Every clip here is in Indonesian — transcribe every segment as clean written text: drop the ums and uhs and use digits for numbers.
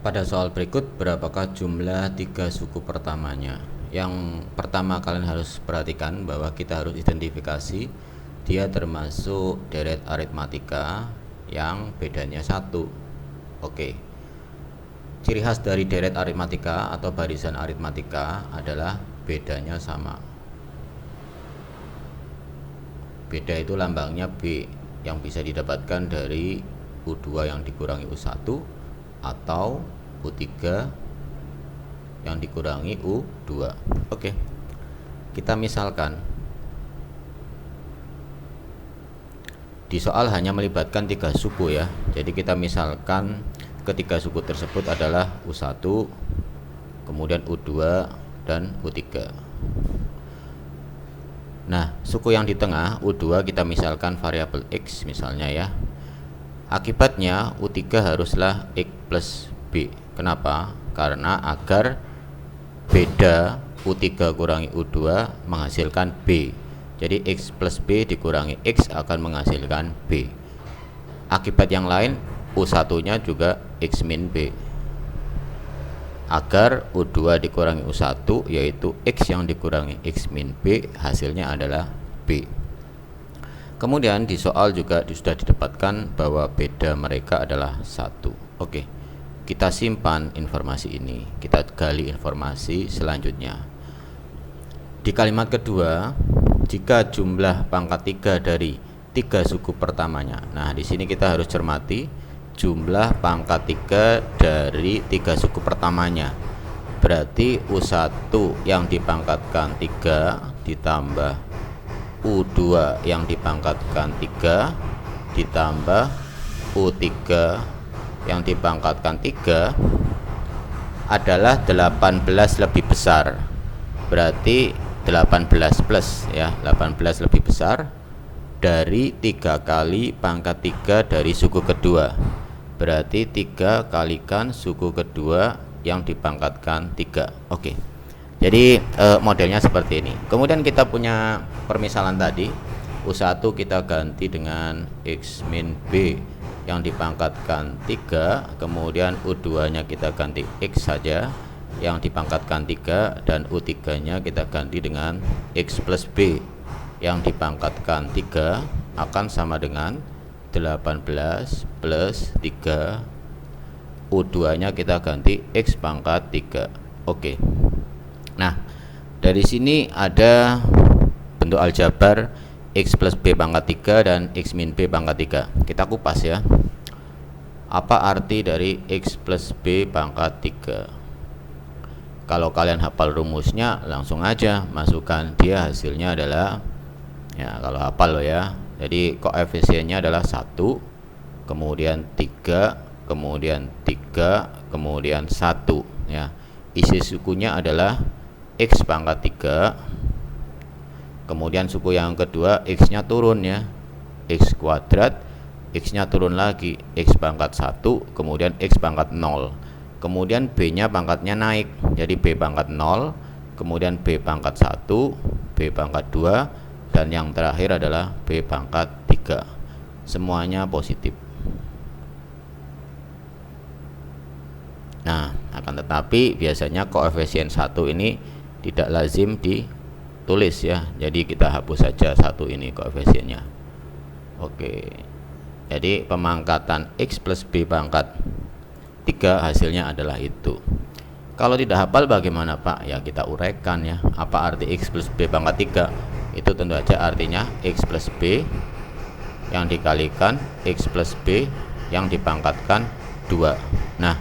Pada soal berikut, berapakah jumlah 3 suku pertamanya? Yang pertama kalian harus perhatikan bahwa kita harus identifikasi dia termasuk deret aritmatika yang bedanya 1. Oke. Ciri khas dari deret aritmatika atau barisan aritmatika adalah bedanya sama. Beda itu lambangnya B yang bisa didapatkan dari U2 yang dikurangi U1 atau U3 yang dikurangi U2. Oke. Kita misalkan di soal hanya melibatkan 3 suku ya. Jadi kita misalkan ketiga suku tersebut adalah U1, kemudian U2 dan U3. Nah, suku yang di tengah U2 kita misalkan variabel X misalnya ya. Akibatnya U3 haruslah X plus B. Kenapa? Karena agar beda U3 kurangi U2 menghasilkan B. Jadi X plus B dikurangi X akan menghasilkan B. Akibat yang lain U1 nya juga X min B. Agar U2 dikurangi U1 yaitu X yang dikurangi X min B, hasilnya adalah B. Kemudian di soal juga sudah didapatkan bahwa beda mereka adalah 1. Oke, kita simpan informasi ini, kita gali informasi selanjutnya. Di kalimat kedua, jika jumlah pangkat 3 dari 3 suku pertamanya. Nah, di sini kita harus cermati jumlah pangkat 3 dari 3 suku pertamanya. Berarti U1 yang dipangkatkan 3 ditambah U2 yang dipangkatkan 3 ditambah U3 yang dipangkatkan 3 adalah 18 lebih besar. Berarti 18 plus ya, 18 lebih besar dari 3 kali pangkat 3 dari suku kedua. Berarti 3 kalikan suku kedua yang dipangkatkan 3. Oke. Jadi modelnya seperti ini. Kemudian kita punya permisalan tadi, U1 kita ganti dengan X min B yang dipangkatkan 3, kemudian U2 nya kita ganti X saja yang dipangkatkan 3, dan U3 nya kita ganti dengan X plus B yang dipangkatkan 3 akan sama dengan 18 plus 3, U2 nya kita ganti X pangkat 3. Oke. Nah, dari sini ada bentuk aljabar X plus B pangkat 3 dan X min B pangkat 3. Kita kupas ya. Apa arti dari X plus B pangkat 3? Kalau kalian hafal rumusnya, langsung aja masukkan, dia hasilnya adalah ya, kalau hafal lo ya. Jadi koefisiennya adalah 1, kemudian 3, kemudian 3, kemudian 1 ya. Isi sukunya adalah X pangkat 3. Kemudian suku yang kedua X nya turun ya, X kuadrat, X nya turun lagi, X pangkat 1, kemudian X pangkat 0. Kemudian B nya pangkatnya naik, jadi B pangkat 0, kemudian B pangkat 1, B pangkat 2, dan yang terakhir adalah B pangkat 3. Semuanya positif. Nah, akan tetapi biasanya koefisien 1 ini tidak lazim ditulis ya. Jadi kita hapus saja 1 ini koefisiennya. Oke. Jadi pemangkatan X plus B pangkat 3 hasilnya adalah itu. Kalau tidak hafal bagaimana Pak? Ya kita uraikan ya. Apa arti X plus B pangkat 3? Itu tentu saja artinya X plus B yang dikalikan X plus B yang dipangkatkan 2. Nah,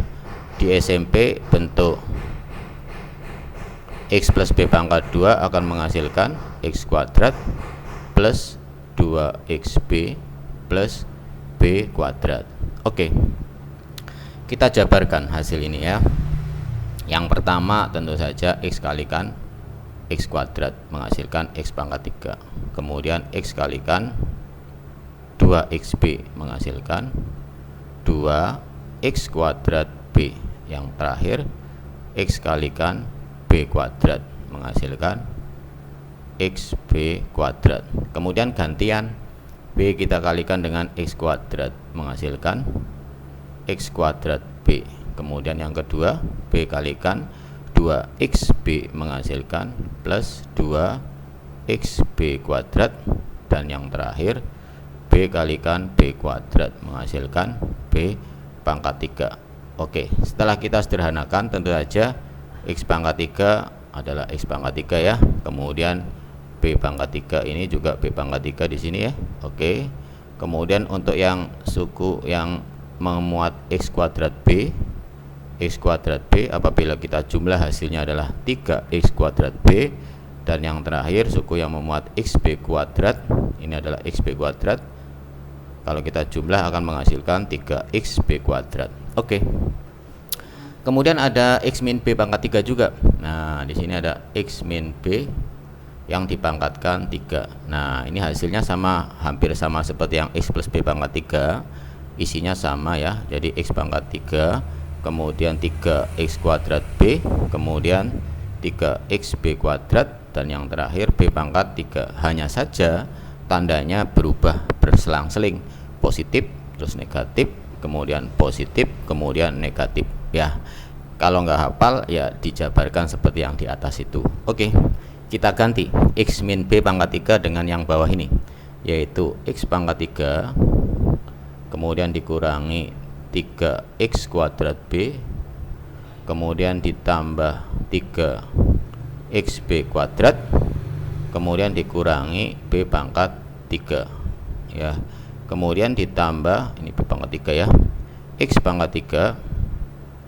di SMP bentuk X plus B pangkat 2 akan menghasilkan X kuadrat plus 2XB plus B kuadrat. Oke, kita jabarkan hasil ini ya. Yang pertama tentu saja X kalikan X kuadrat menghasilkan X pangkat 3. Kemudian X kalikan 2XB menghasilkan 2X kuadrat B. Yang terakhir X kalikan B kuadrat menghasilkan XB kuadrat. Kemudian gantian B kita kalikan dengan X kuadrat menghasilkan X kuadrat B. kemudian yang kedua B kalikan 2xb menghasilkan plus 2xb kuadrat, dan yang terakhir B kalikan B kuadrat menghasilkan B pangkat 3. Oke, setelah kita sederhanakan tentu saja X pangkat 3 adalah X pangkat 3 ya, kemudian B pangkat 3 ini juga B pangkat 3 di sini ya. Oke, kemudian untuk yang suku yang memuat X kuadrat B, X kuadrat B apabila kita jumlah hasilnya adalah 3X kuadrat B, dan yang terakhir suku yang memuat XB kuadrat, ini adalah XB kuadrat, kalau kita jumlah akan menghasilkan 3xb kuadrat. Oke. Kemudian ada x min b pangkat 3 juga. Nah, di sini ada x min b yang dipangkatkan 3. Nah, ini hasilnya sama, hampir sama seperti yang x plus b pangkat 3. Isinya sama ya. Jadi x pangkat 3, kemudian 3x kuadrat b, kemudian 3xb kuadrat, dan yang terakhir b pangkat 3. Hanya saja tandanya berubah berselang-seling, positif terus negatif, kemudian positif, kemudian negatif ya. Kalau nggak hafal ya dijabarkan seperti yang di atas itu. Oke, kita ganti x min b pangkat 3 dengan yang bawah ini, yaitu x pangkat 3 kemudian dikurangi 3x kuadrat b, kemudian ditambah 3xb kuadrat, kemudian dikurangi b pangkat 3 ya, kemudian ditambah ini b pangkat 3 ya, x pangkat 3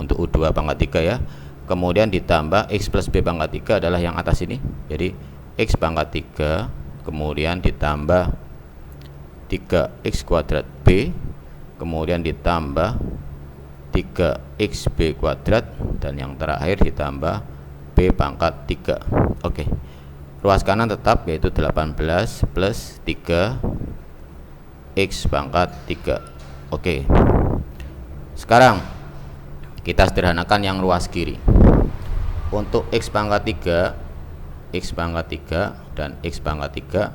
untuk U2 pangkat 3 ya, kemudian ditambah x plus b pangkat 3 adalah yang atas ini, jadi x pangkat 3 kemudian ditambah 3x kuadrat b, kemudian ditambah 3xb kuadrat, dan yang terakhir ditambah b pangkat 3. Oke, ruas kanan tetap yaitu 18 plus 3 x pangkat 3. Oke, sekarang kita sederhanakan yang ruas kiri. Untuk x pangkat 3, x pangkat 3 dan x pangkat 3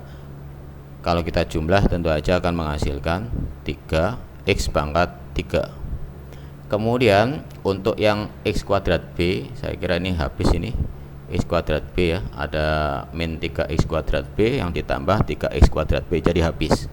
kalau kita jumlah tentu saja akan menghasilkan 3x pangkat 3. Kemudian untuk yang x kuadrat b, saya kira ini habis ini x kuadrat b ya, ada min 3x kuadrat b yang ditambah 3x kuadrat b, jadi habis.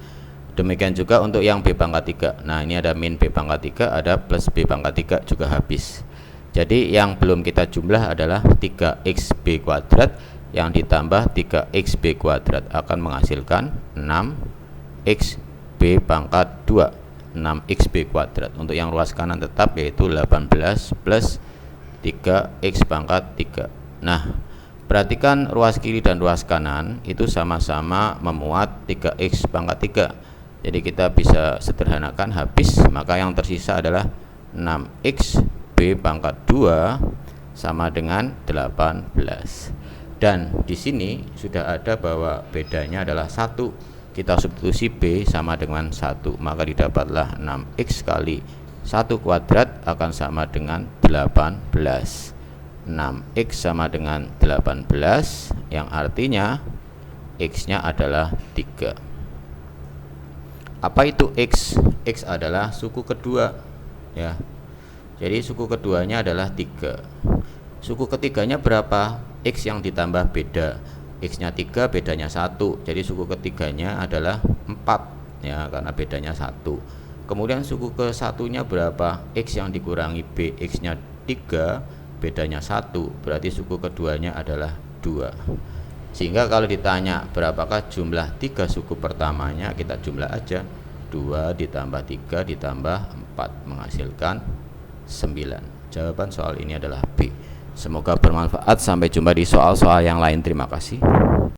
Demikian juga untuk yang b pangkat 3. Nah, ini ada min b pangkat 3, ada plus b pangkat 3 juga habis. Jadi yang belum kita jumlah adalah 3xb kuadrat yang ditambah 3xb kuadrat akan menghasilkan 6xb pangkat 2, 6xb kuadrat. Untuk yang ruas kanan tetap yaitu 18 plus 3x pangkat 3. Nah, perhatikan ruas kiri dan ruas kanan itu sama-sama memuat 3x pangkat 3. Jadi kita bisa sederhanakan habis, maka yang tersisa adalah 6xb pangkat 2 sama dengan 18. Dan di sini sudah ada bahwa bedanya adalah 1. Kita substitusi b sama dengan 1, maka didapatlah 6x kali 1 kuadrat akan sama dengan 18. 6x sama dengan 18 yang artinya x nya adalah 3. Apa itu x? X adalah suku kedua ya. Jadi suku keduanya adalah 3. Suku ketiganya berapa? X yang ditambah beda, x nya 3 bedanya 1, jadi suku ketiganya adalah 4 ya, karena bedanya 1. Kemudian suku ke satunya berapa? X yang dikurangi b, x nya 3 bedanya 1, berarti suku keduanya adalah 2. Sehingga kalau ditanya berapakah jumlah 3 suku pertamanya, kita jumlah aja, 2 ditambah 3 ditambah 4 menghasilkan 9. Jawaban soal ini adalah B. Semoga bermanfaat. Sampai jumpa di soal-soal yang lain. Terima kasih.